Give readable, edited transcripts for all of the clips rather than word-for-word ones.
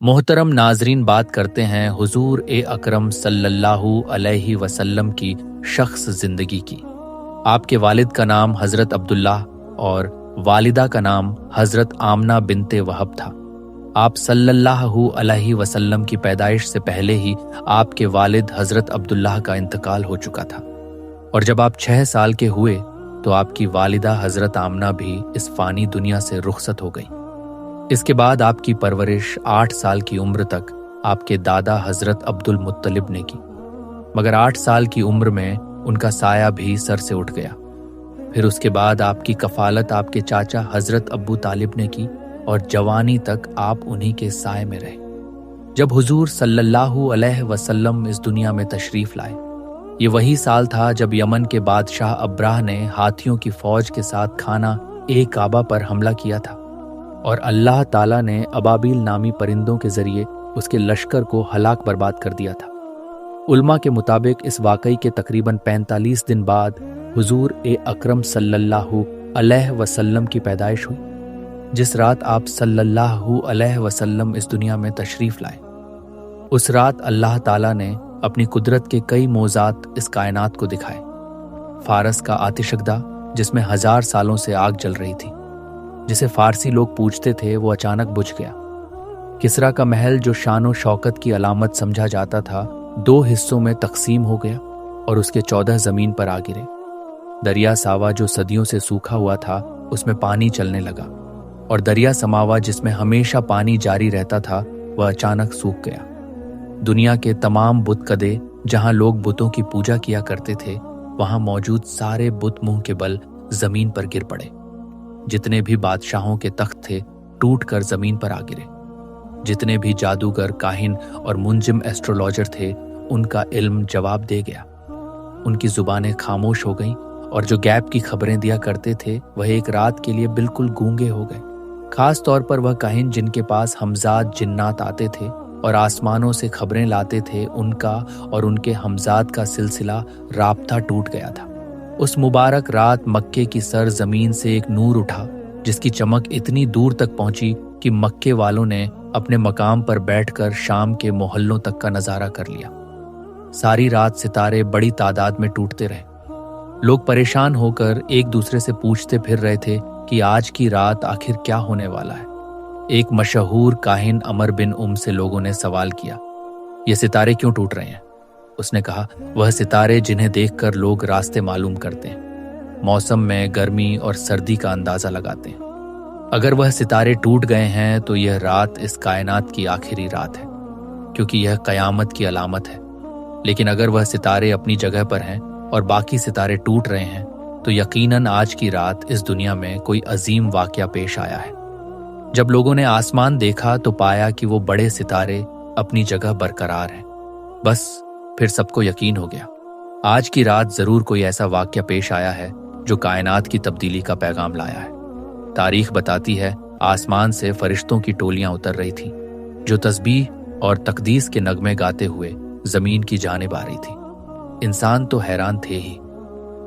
मोहतरम नाजरीन, बात करते हैं हुजूर ए अकरम सल्लल्लाहु अलैहि वसल्लम की शख्स जिंदगी की। आपके वालिद का नाम हज़रत अब्दुल्ला और वालिदा का नाम हज़रत आमना बिनते वहब था। आप सल्लल्लाहु अलैहि वसल्लम की पैदाइश से पहले ही आपके वालिद हज़रत अब्दुल्लाह का इंतकाल हो चुका था, और जब आप 6 साल के हुए तो आपकी वालिदा हज़रत आमना भी इस फानी दुनिया से रुखसत हो गई। इसके बाद आपकी परवरिश 8 साल की उम्र तक आपके दादा हज़रत अब्दुल मुत्तलिब ने की, मगर 8 साल की उम्र में उनका साया भी सर से उठ गया। फिर उसके बाद आपकी कफालत आपके चाचा हज़रत अब्बू तालिब ने की, और जवानी तक आप उन्हीं के साए में रहे। जब हुजूर सल्लल्लाहु अलैहि वसल्लम इस दुनिया में तशरीफ लाए, ये वही साल था जब यमन के बादशाह अब्राह ने हाथियों की फौज के साथ खाना ए काबा पर हमला किया था, और अल्लाह ताला ने अबाबिल नामी परिंदों के जरिए उसके लश्कर को हलाक बर्बाद कर दिया था। उल्मा के मुताबिक इस वाकई के तकरीबन 45 दिन बाद हुजूर ए अकरम सल्लल्लाहु अलैहि वसल्लम की पैदाइश हुई, जिस रात आप सल्लल्लाहु अलैहि वसल्लम इस दुनिया में तशरीफ लाए। उस रात अल्लाह ताला ने अपनी कुदरत के कई मोजात इस कायनात को दिखाए। फारस का आतिशकदा, जिसमें 1000 सालों से आग जल रही थी, जिसे फारसी लोग पूजते थे, वो अचानक बुझ गया। किसरा का महल, जो शान शौकत की अलामत समझा जाता था, 2 हिस्सों में तकसीम हो गया और उसके 14 जमीन पर आ गिरे। दरिया सावा, जो सदियों से सूखा हुआ था, उसमें पानी चलने लगा, और दरिया समावा, जिसमें हमेशा पानी जारी रहता था, वह अचानक सूख गया। दुनिया के तमाम बुत कदे, जहां लोग बुतों की पूजा किया करते थे, वहां मौजूद सारे बुत मुंह के बल जमीन पर गिर पड़े। जितने भी बादशाहों के तख्त थे, टूट कर जमीन पर आ गिरे। जितने भी जादूगर, काहिन और मुंजिम एस्ट्रोलॉजर थे, उनका इल्म जवाब दे गया। उनकी जुबानें खामोश हो गईं, और जो गैब की खबरें दिया करते थे, वह एक रात के लिए बिल्कुल गूंगे हो गए। खास तौर पर वह काहिन जिनके पास हमजाद जिन्नात आते थे और आसमानों से खबरें लाते थे, उनका और उनके हमजाद का सिलसिला राब्ता टूट गया था। उस मुबारक रात मक्के की सर जमीन से एक नूर उठा, जिसकी चमक इतनी दूर तक पहुंची कि मक्के वालों ने अपने मकाम पर बैठकर शाम के मोहल्लों तक का नजारा कर लिया। सारी रात सितारे बड़ी तादाद में टूटते रहे। लोग परेशान होकर एक दूसरे से पूछते फिर रहे थे कि आज की रात आखिर क्या होने वाला है। एक मशहूर काहिन अमर बिन से लोगों ने सवाल किया, ये सितारे क्यों टूट रहे हैं? उसने कहा, वह सितारे जिन्हें देखकर लोग रास्ते मालूम करते हैं, मौसम में गर्मी और सर्दी का अंदाजा लगाते हैं। अगर वह सितारे टूट गए हैं तो यह रात इस कायनात की आखिरी रात है, क्योंकि यह कयामत की अलामत है। लेकिन अगर वह सितारे अपनी जगह पर हैं और बाकी सितारे टूट रहे हैं, तो यकीनन आज की रात इस दुनिया में कोई अजीम वाकया पेश आया है। जब लोगों ने आसमान देखा तो पाया कि वो बड़े सितारे अपनी जगह बरकरार हैं। बस फिर सबको यकीन हो गया, आज की रात जरूर कोई ऐसा वाकया पेश आया है जो कायनात की तब्दीली का पैगाम लाया है। तारीख बताती है, आसमान से फरिश्तों की टोलियां उतर रही थीं, जो तस्बीह और तकदीस के नगमे गाते हुए जमीन की जानिब आ रही थी। इंसान तो हैरान थे ही,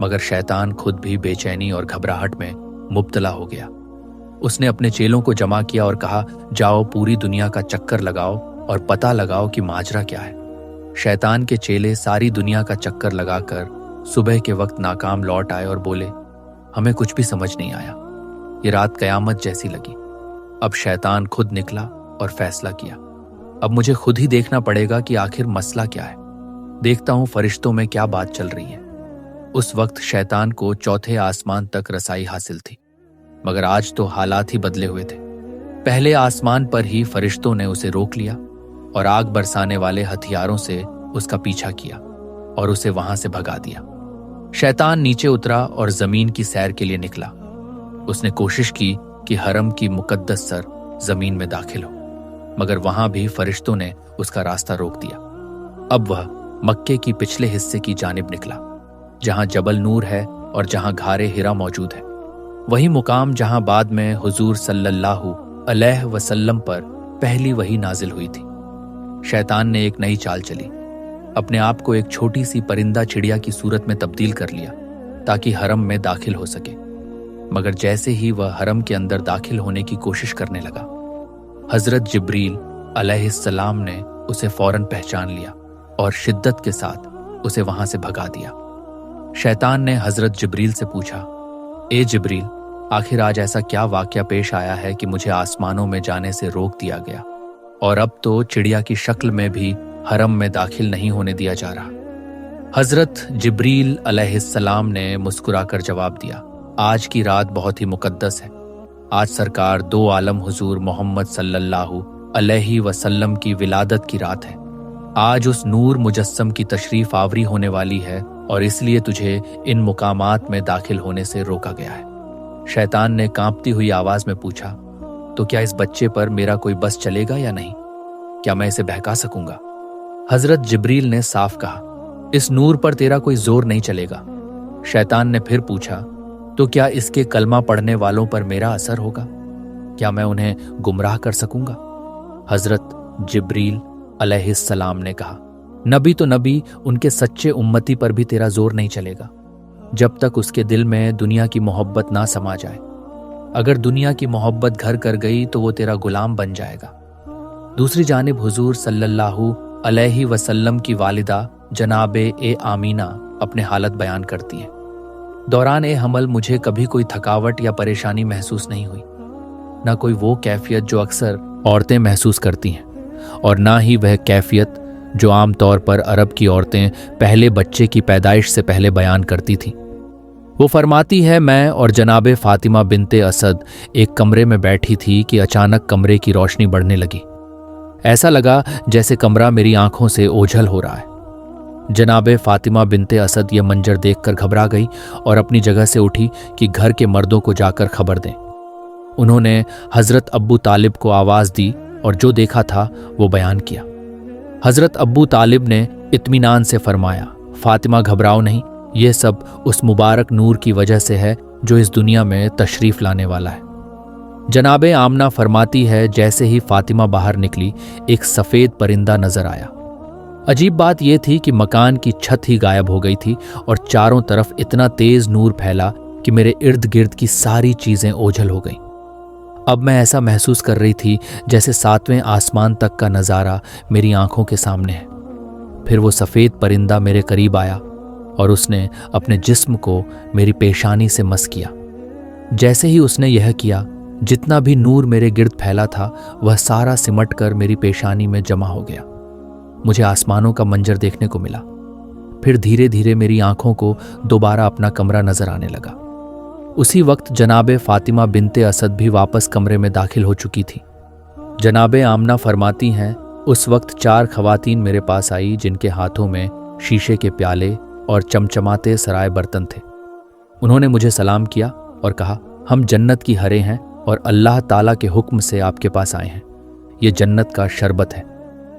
मगर शैतान खुद भी बेचैनी और घबराहट में मुब्तला हो गया। उसने अपने चेलों को जमा किया और कहा, जाओ पूरी दुनिया का चक्कर लगाओ और पता लगाओ कि माजरा क्या है। शैतान के चेले सारी दुनिया का चक्कर लगाकर सुबह के वक्त नाकाम लौट आए और बोले, हमें कुछ भी समझ नहीं आया, ये रात कयामत जैसी लगी। अब शैतान खुद निकला और फैसला किया, अब मुझे खुद ही देखना पड़ेगा कि आखिर मसला क्या है। देखता हूं फरिश्तों में क्या बात चल रही है। उस वक्त शैतान को 4थे आसमान तक रसाई हासिल थी, मगर आज तो हालात ही बदले हुए थे। पहले आसमान पर ही फरिश्तों ने उसे रोक लिया और आग बरसाने वाले हथियारों से उसका पीछा किया और उसे वहां से भगा दिया। शैतान नीचे उतरा और जमीन की सैर के लिए निकला। उसने कोशिश की कि हरम की मुकद्दस सर जमीन में दाखिल हो, मगर वहां भी फरिश्तों ने उसका रास्ता रोक दिया। अब वह मक्के की पिछले हिस्से की जानिब निकला, जहां जबल नूर है और जहां घारे हिरा मौजूद है, वही मुकाम जहां बाद में हुजूर सल्लल्लाहु अलैहि वसल्लम पर पहली वही नाजिल हुई थी। शैतान ने एक नई चाल चली, अपने आप को एक छोटी सी परिंदा चिड़िया की सूरत में तब्दील कर लिया ताकि हरम में दाखिल हो सके। मगर जैसे ही वह हरम के अंदर दाखिल होने की कोशिश करने लगा, हजरत जिब्रील अलैहिस्सलाम ने उसे फौरन पहचान लिया और शिद्दत के साथ उसे वहां से भगा दिया। शैतान ने हजरत जिब्रील से पूछा, ए जिब्रील, आखिर आज ऐसा क्या वाकया पेश आया है कि मुझे आसमानों में जाने से रोक दिया गया और अब तो चिड़िया की शक्ल में भी हरम में दाखिल नहीं होने दिया जा रहा। हजरत जिब्रील अलैहिस्सलाम ने मुस्कुराकर जवाब दिया, आज की रात बहुत ही मुकद्दस है। आज सरकार दो आलम हुजूर मोहम्मद सल्लल्लाहु अलैहि वसल्लम की विलादत की रात है। आज उस नूर मुजस्सम की तशरीफ आवरी होने वाली है और इसलिए तुझे इन मुकामात में दाखिल होने से रोका गया है। शैतान ने कांपती हुई आवाज में पूछा, तो क्या इस बच्चे पर मेरा कोई बस चलेगा या नहीं? क्या मैं इसे बहका सकूंगा? हजरत जिब्रील ने साफ कहा, इस नूर पर तेरा कोई जोर नहीं चलेगा। शैतान ने फिर पूछा, तो क्या इसके कलमा पढ़ने वालों पर मेरा असर होगा? क्या मैं उन्हें गुमराह कर सकूंगा? हजरत जिब्रील अलैहिस्सलाम ने कहा, नबी तो नबी, उनके सच्चे उम्मती पर भी तेरा जोर नहीं चलेगा जब तक उसके दिल में दुनिया की मोहब्बत ना समा जाए। अगर दुनिया की मोहब्बत घर कर गई तो वो तेरा गुलाम बन जाएगा। दूसरी जानिब हुजूर सल्लल्लाहु अलैहि वसल्लम की वालिदा जनाबे ए आमीना अपने हालत बयान करती हैं। दौरान ए हमल मुझे कभी कोई थकावट या परेशानी महसूस नहीं हुई, ना कोई वो कैफियत जो अक्सर औरतें महसूस करती हैं और ना ही वह कैफियत जो आम तौर पर अरब की औरतें पहले बच्चे की पैदाइश से पहले बयान करती थीं। वो फरमाती है, मैं और जनाबे फातिमा बिनते असद एक कमरे में बैठी थी कि अचानक कमरे की रोशनी बढ़ने लगी। ऐसा लगा जैसे कमरा मेरी आंखों से ओझल हो रहा है। जनाबे फातिमा बिनते असद ये मंजर देखकर घबरा गई और अपनी जगह से उठी कि घर के मर्दों को जाकर खबर दें। उन्होंने हजरत अब्बू तालिब को आवाज दी और जो देखा था वो बयान किया। हजरत अब्बू तालिब ने इत्मीनान से फरमाया, फातिमा घबराओ नहीं, ये सब उस मुबारक नूर की वजह से है जो इस दुनिया में तशरीफ लाने वाला है। जनाबे आमना फरमाती है, जैसे ही फातिमा बाहर निकली एक सफेद परिंदा नजर आया। अजीब बात यह थी कि मकान की छत ही गायब हो गई थी और चारों तरफ इतना तेज नूर फैला कि मेरे इर्द गिर्द की सारी चीजें ओझल हो गईं। अब मैं ऐसा महसूस कर रही थी जैसे सातवें आसमान तक का नज़ारा मेरी आंखों के सामने है। फिर वो सफ़ेद परिंदा मेरे करीब आया और उसने अपने जिस्म को मेरी पेशानी से मस किया। जैसे ही उसने यह किया, जितना भी नूर मेरे गिर्द फैला था वह सारा सिमट कर मेरी पेशानी में जमा हो गया। मुझे आसमानों का मंजर देखने को मिला। फिर धीरे धीरे मेरी आंखों को दोबारा अपना कमरा नजर आने लगा। उसी वक्त जनाबे फातिमा बिनते असद भी वापस कमरे में दाखिल हो चुकी थी। जनाबे आमना फरमाती हैं, उस वक्त 4 खवातीन मेरे पास आई जिनके हाथों में शीशे के प्याले और चमचमाते सराय बर्तन थे। उन्होंने मुझे सलाम किया और कहा, हम जन्नत की हरे हैं और अल्लाह ताला के हुक्म से आपके पास आए हैं। ये जन्नत का शरबत है,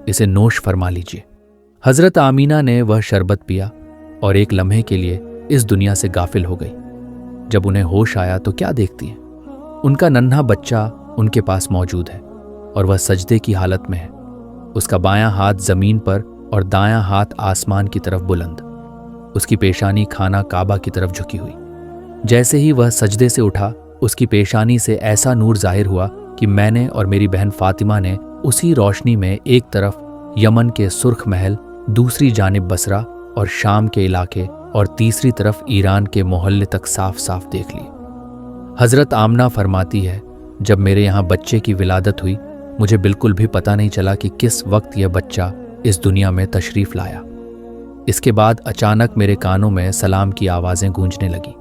इसे नोश फरमा लीजिए। हजरत आमीना ने वह शरबत पिया और एक लम्हे के लिए इस दुनिया से गाफिल हो गई। जब उन्हें होश आया तो क्या देखती हैं? उनका नन्हा बच्चा उनके पास मौजूद है और वह सजदे की हालत में है। उसका बायां हाथ जमीन पर और दायां हाथ आसमान की तरफ बुलंद। उसकी पेशानी खाना काबा की तरफ झुकी हुई। जैसे ही वह सजदे से उठा, उसकी पेशानी से ऐसा नूर जाहिर हुआ कि मैंने और मेरी बहन फातिमा ने उसी रोशनी में एक तरफ यमन के सुर्ख महल, दूसरी जानिब बसरा और शाम के इलाके और तीसरी तरफ ईरान के मोहल्ले तक साफ साफ देख ली। हजरत आमना फरमाती है, जब मेरे यहाँ बच्चे की विलादत हुई, मुझे बिल्कुल भी पता नहीं चला कि किस वक्त यह बच्चा इस दुनिया में तशरीफ लाया। इसके बाद अचानक मेरे कानों में सलाम की आवाज़ें गूंजने लगी।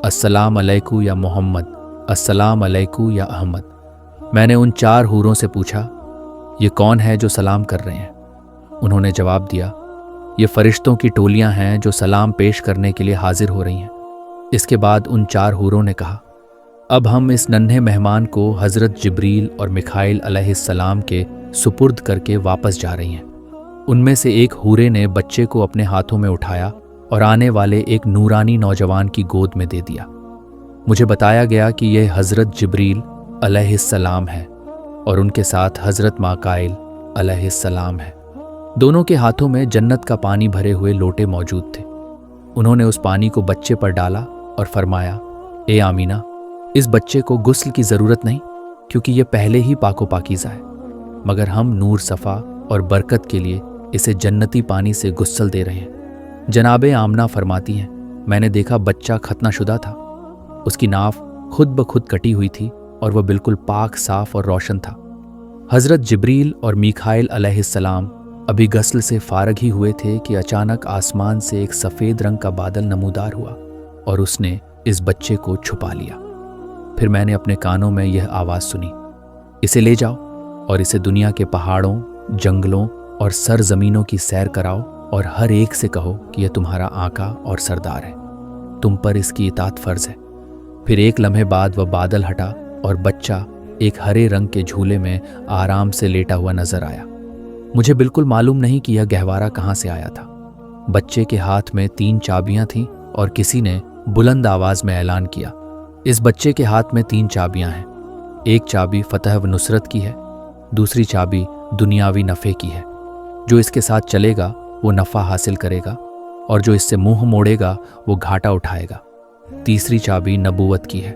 अस्सलाम अलैकु या मोहम्मद, अस्सलाम अलैकु या अहमद। मैंने उन 4 हूरों से पूछा, ये कौन है जो सलाम कर रहे हैं? उन्होंने जवाब दिया, ये फरिश्तों की टोलियां हैं जो सलाम पेश करने के लिए हाजिर हो रही हैं। इसके बाद उन 4 हूरों ने कहा, अब हम इस नन्हे मेहमान को हज़रत जिब्रील और मिखाइल अलैहिस्सलाम के सुपुर्द करके वापस जा रही हैं। उनमें से एक हूरे ने बच्चे को अपने हाथों में उठाया और आने वाले एक नूरानी नौजवान की गोद में दे दिया। मुझे बताया गया कि यह हज़रत जिब्रील अलैहिस्सलाम है और उनके साथ हज़रत माकाइल अलैहिस्सलाम है। दोनों के हाथों में जन्नत का पानी भरे हुए लोटे मौजूद थे। उन्होंने उस पानी को बच्चे पर डाला और फरमाया, ए आमीना, इस बच्चे को गुस्ल की ज़रूरत नहीं क्योंकि यह पहले ही पाको पाकीज़ा है। मगर हम नूर सफ़ा और बरकत के लिए इसे जन्नती पानी से गुस्ल दे रहे हैं। जनाबे आमना फरमाती हैं, मैंने देखा बच्चा खतनाशुदा था। उसकी नाफ खुद ब खुद कटी हुई थी और वह बिल्कुल पाक, साफ और रोशन था। हज़रत जिब्रील और मीकाईल अलैहिस्सलाम अभी गस्ल से फारग ही हुए थे कि अचानक आसमान से एक सफ़ेद रंग का बादल नमूदार हुआ और उसने इस बच्चे को छुपा लिया। फिर मैंने अपने कानों में यह आवाज़ सुनी, इसे ले जाओ और इसे दुनिया के पहाड़ों, जंगलों और सरजमीनों की सैर कराओ और हर एक से कहो कि यह तुम्हारा आका और सरदार है, तुम पर इसकी इताअत फ़र्ज है। फिर एक लम्हे बाद वह बादल हटा और बच्चा एक हरे रंग के झूले में आराम से लेटा हुआ नजर आया। मुझे बिल्कुल मालूम नहीं कि यह गहवारा कहाँ से आया था। बच्चे के हाथ में 3 चाबियां थीं और किसी ने बुलंद आवाज में ऐलान किया, इस बच्चे के हाथ में 3 चाबियां हैं। एक चाबी फतह व नुसरत की है, दूसरी चाबी दुनियावी नफ़े की है। जो इसके साथ चलेगा वो नफ़ा हासिल करेगा और जो इससे मुंह मोड़ेगा वो घाटा उठाएगा। तीसरी चाबी नबूवत की है।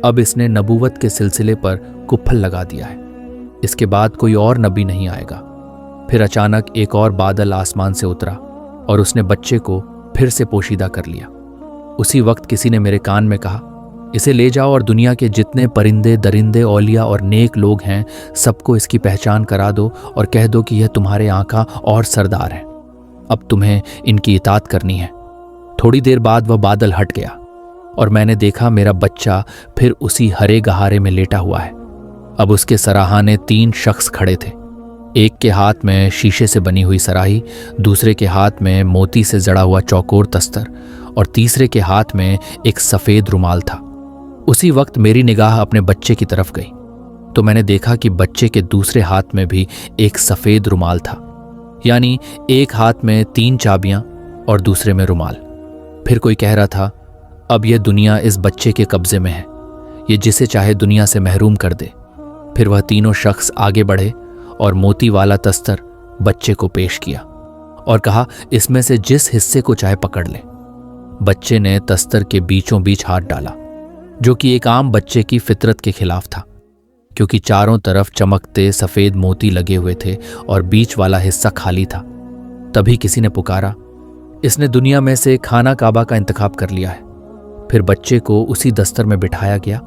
अब इसने नबूवत के सिलसिले पर कुफल लगा दिया है। इसके बाद कोई और नबी नहीं आएगा। फिर अचानक एक और बादल आसमान से उतरा और उसने बच्चे को फिर से पोशीदा कर लिया। उसी वक्त किसी ने मेरे कान में कहा, इसे ले जाओ और दुनिया के जितने परिंदे, दरिंदे, औलिया और नेक लोग हैं सबको इसकी पहचान करा दो और कह दो कि यह तुम्हारे आका और सरदार है। अब तुम्हें इनकी इताअत करनी है। थोड़ी देर बाद वह बादल हट गया और मैंने देखा मेरा बच्चा फिर उसी हरे गहारे में लेटा हुआ है। अब उसके सराहाने 3 शख्स खड़े थे। एक के हाथ में शीशे से बनी हुई सराही, दूसरे के हाथ में मोती से जड़ा हुआ चौकोर तस्तर और तीसरे के हाथ में एक सफ़ेद रुमाल था। उसी वक्त मेरी निगाह अपने बच्चे की तरफ गई तो मैंने देखा कि बच्चे के दूसरे हाथ में भी एक सफ़ेद रुमाल था, यानी एक हाथ में 3 चाबियां और दूसरे में रुमाल। फिर कोई कह रहा था, अब यह दुनिया इस बच्चे के कब्जे में है, ये जिसे चाहे दुनिया से महरूम कर दे। फिर वह तीनों शख्स आगे बढ़े और मोती वाला तस्तर बच्चे को पेश किया और कहा, इसमें से जिस हिस्से को चाहे पकड़ ले। बच्चे ने तस्तर के बीचों बीच हाथ डाला, जो कि एक आम बच्चे की फितरत के खिलाफ था, क्योंकि चारों तरफ चमकते सफ़ेद मोती लगे हुए थे और बीच वाला हिस्सा खाली था। तभी किसी ने पुकारा, इसने दुनिया में से खाना काबा का इंतखाब कर लिया है। फिर बच्चे को उसी दस्तर में बिठाया गया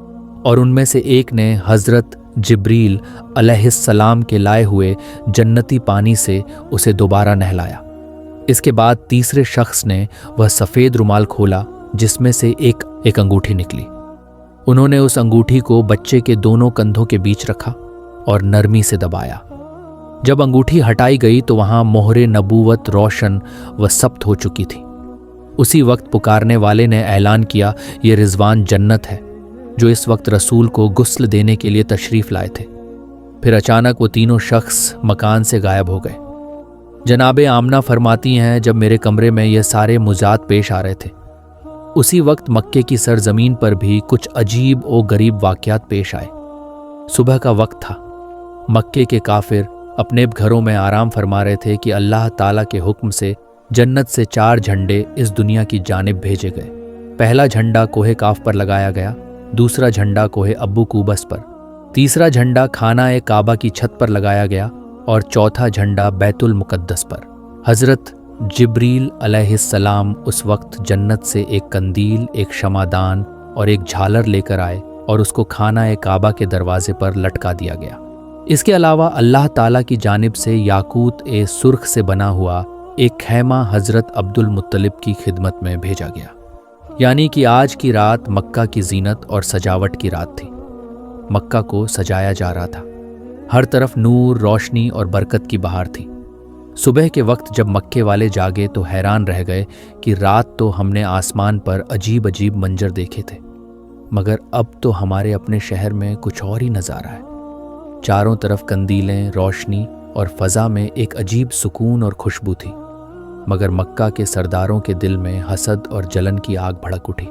और उनमें से एक ने हज़रत जिब्रील अलैहिस्सलाम के लाए हुए जन्नती पानी से उसे दोबारा नहलाया। इसके बाद तीसरे शख्स ने वह सफ़ेद रुमाल खोला जिसमें से एक अंगूठी निकली। उन्होंने उस अंगूठी को बच्चे के दोनों कंधों के बीच रखा और नरमी से दबाया। जब अंगूठी हटाई गई तो वहां मोहरे नबूवत रोशन व सब्त हो चुकी थी। उसी वक्त पुकारने वाले ने ऐलान किया, ये रिजवान जन्नत है जो इस वक्त रसूल को गुस्ल देने के लिए तशरीफ लाए थे। फिर अचानक वो तीनों शख्स मकान से गायब हो गए। जनाबे आमना फरमाती हैं, जब मेरे कमरे में ये सारे मुजात पेश आ रहे थे उसी वक्त मक्के की सरजमीन पर भी कुछ अजीब और गरीब वाक़यात पेश आए। सुबह का वक्त था। मक्के के काफिर अपने घरों में आराम फरमा रहे थे कि अल्लाह ताला के हुक्म से जन्नत से 4 झंडे इस दुनिया की जानिब भेजे गए। पहला झंडा कोहे काफ पर लगाया गया, दूसरा झंडा कोहे अब्बू कूबस पर, तीसरा झंडा खाना ए काबा की छत पर लगाया गया और चौथा झंडा बैतुल मुकद्दस पर। हज़रत जिब्रील अलैहिस्सलाम उस वक्त जन्नत से एक कंदील, एक शमादान और एक झालर लेकर आए और उसको खाना ए काबा के दरवाजे पर लटका दिया गया। इसके अलावा अल्लाह ताला की जानिब से याकूत ए सुर्ख से बना हुआ एक खैमा हज़रत अब्दुल मुत्तलिब की खिदमत में भेजा गया। यानी कि आज की रात मक्का की जीनत और सजावट की रात थी। मक्का को सजाया जा रहा था। हर तरफ नूर, रोशनी और बरकत की बहार थी। सुबह के वक्त जब मक्के वाले जागे तो हैरान रह गए कि रात तो हमने आसमान पर अजीब अजीब मंजर देखे थे, मगर अब तो हमारे अपने शहर में कुछ और ही नज़ारा है। चारों तरफ कंदीलें, रोशनी और फ़ज़ा में एक अजीब सुकून और खुशबू थी, मगर मक्का के सरदारों के दिल में हसद और जलन की आग भड़क उठी।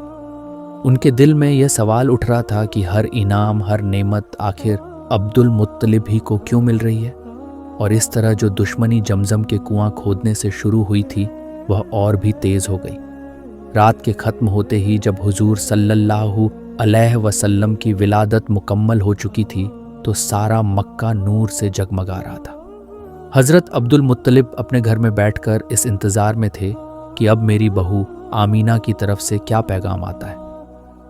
उनके दिल में यह सवाल उठ रहा था कि हर इनाम, हर नेमत आखिर अब्दुल मुत्तलिब ही को क्यों मिल रही है, और इस तरह जो दुश्मनी जमजम के कुआं खोदने से शुरू हुई थी वह और भी तेज़ हो गई। रात के ख़त्म होते ही जब हुजूर सल्लल्लाहु अलैहि वसल्लम की विलादत मुकम्मल हो चुकी थी तो सारा मक्का नूर से जगमगा रहा था। हज़रत अब्दुल मुत्तलिब अपने घर में बैठकर इस इंतज़ार में थे कि अब मेरी बहू आमीना की तरफ से क्या पैगाम आता है।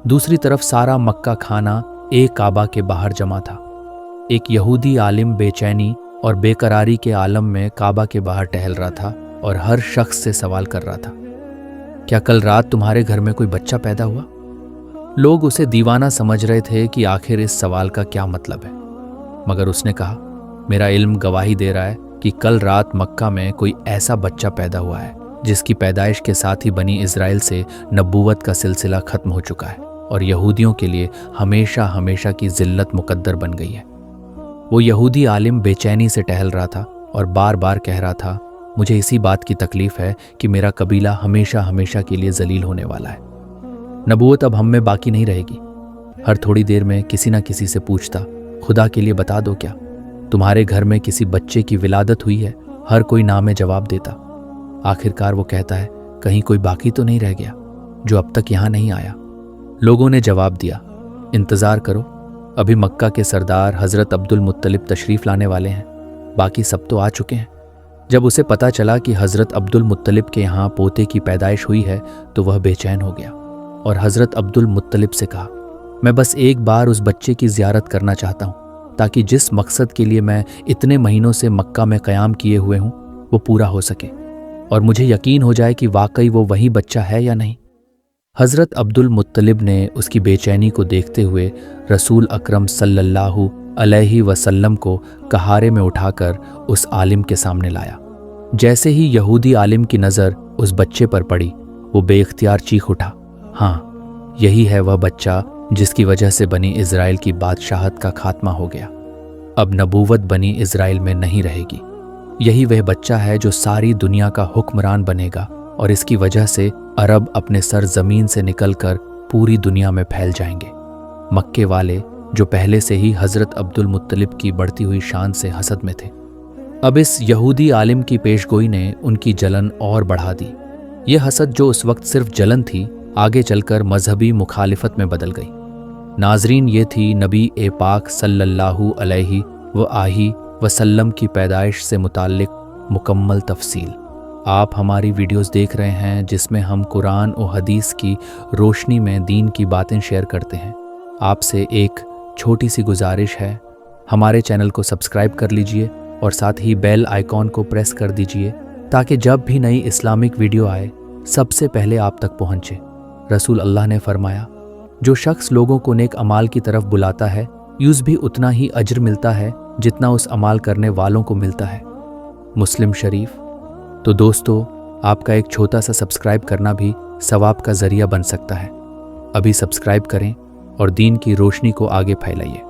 दूसरी तरफ सारा मक्का खाना एक काबा के बाहर जमा था। एक यहूदी आलिम बेचैनी और बेकरारी के आलम में काबा के बाहर टहल रहा था और हर शख्स से सवाल कर रहा था, क्या कल रात तुम्हारे घर में कोई बच्चा पैदा हुआ? लोग उसे दीवाना समझ रहे थे कि आखिर इस सवाल का क्या मतलब है, मगर उसने कहा, मेरा इल्म गवाही दे रहा है कि कल रात मक्का में कोई ऐसा बच्चा पैदा हुआ है जिसकी पैदाइश के साथ ही बनी इज़राइल से नबूवत का सिलसिला खत्म हो चुका है और यहूदियों के लिए हमेशा हमेशा की जिल्लत मुकद्दर बन गई है। वो यहूदी आलिम बेचैनी से टहल रहा था और बार बार कह रहा था, मुझे इसी बात की तकलीफ है कि मेरा कबीला हमेशा हमेशा के लिए जलील होने वाला है। नबूवत अब हम में बाकी नहीं रहेगी। हर थोड़ी देर में किसी न किसी से पूछता, खुदा के लिए बता दो क्या तुम्हारे घर में किसी बच्चे की विलादत हुई है? हर कोई ना में जवाब देता। आखिरकार वो कहता है, कहीं कोई बाकी तो नहीं रह गया जो अब तक यहाँ नहीं आया? लोगों ने जवाब दिया, इंतज़ार करो, अभी मक्का के सरदार हज़रत अब्दुल मुत्तलिब तशरीफ़ लाने वाले हैं, बाकी सब तो आ चुके हैं। जब उसे पता चला कि हज़रत अब्दुल मुत्तलिब के यहाँ पोते की पैदाइश हुई है तो वह बेचैन हो गया और हज़रत अब्दुल मुत्तलिब से कहा, मैं बस एक बार उस बच्चे की ज़ियारत करना चाहता हूँ ताकि जिस मकसद के लिए मैं इतने महीनों से मक्का में क़याम किए हुए हूँ वो पूरा हो सके और मुझे यकीन हो जाए कि वाकई वो वही बच्चा है या नहीं। हज़रत अब्दुल मुत्तलिब ने उसकी बेचैनी को देखते हुए रसूल अकरम सल्लल्लाहु अलैहि वसल्लम को कहारे में उठाकर उस आलिम के सामने लाया। जैसे ही यहूदी आलिम की नज़र उस बच्चे पर पड़ी, वो बेइख्तियार चीख उठा, हाँ, यही है वह बच्चा जिसकी वजह से बनी इज़राइल की बादशाहत का खात्मा हो गया। अब नबूवत बनी इज़राइल में नहीं रहेगी। यही वह बच्चा है जो सारी दुनिया का हुक्मरान बनेगा और इसकी वजह से अरब अपने सर ज़मीन से निकलकर पूरी दुनिया में फैल जाएंगे। मक्के वाले जो पहले से ही हज़रत अब्दुल मुत्तलिब की बढ़ती हुई शान से हसद में थे, अब इस यहूदी आलिम की पेशगोई ने उनकी जलन और बढ़ा दी। यह हसद जो उस वक्त सिर्फ जलन थी, आगे चलकर मजहबी मुखालिफत में बदल गई। नाजरीन, ये थी नबी ए पाक सल्लल्लाहु अलैहि वसल्लम की पैदाइश से मुताल्लिक मुकम्मल तफसील। आप हमारी वीडियोस देख रहे हैं जिसमें हम कुरान और हदीस की रोशनी में दीन की बातें शेयर करते हैं। आपसे एक छोटी सी गुजारिश है, हमारे चैनल को सब्सक्राइब कर लीजिए और साथ ही बेल आइकॉन को प्रेस कर दीजिए ताकि जब भी नई इस्लामिक वीडियो आए सबसे पहले आप तक पहुंचे। रसूल अल्लाह ने फरमाया, जो शख्स लोगों को नेक अमाल की तरफ बुलाता है, यूज़ भी उतना ही अजर मिलता है जितना उस अमाल करने वालों को मिलता है। मुस्लिम शरीफ। तो दोस्तों, आपका एक छोटा सा सब्सक्राइब करना भी सवाब का ज़रिया बन सकता है। अभी सब्सक्राइब करें और दीन की रोशनी को आगे फैलाइए।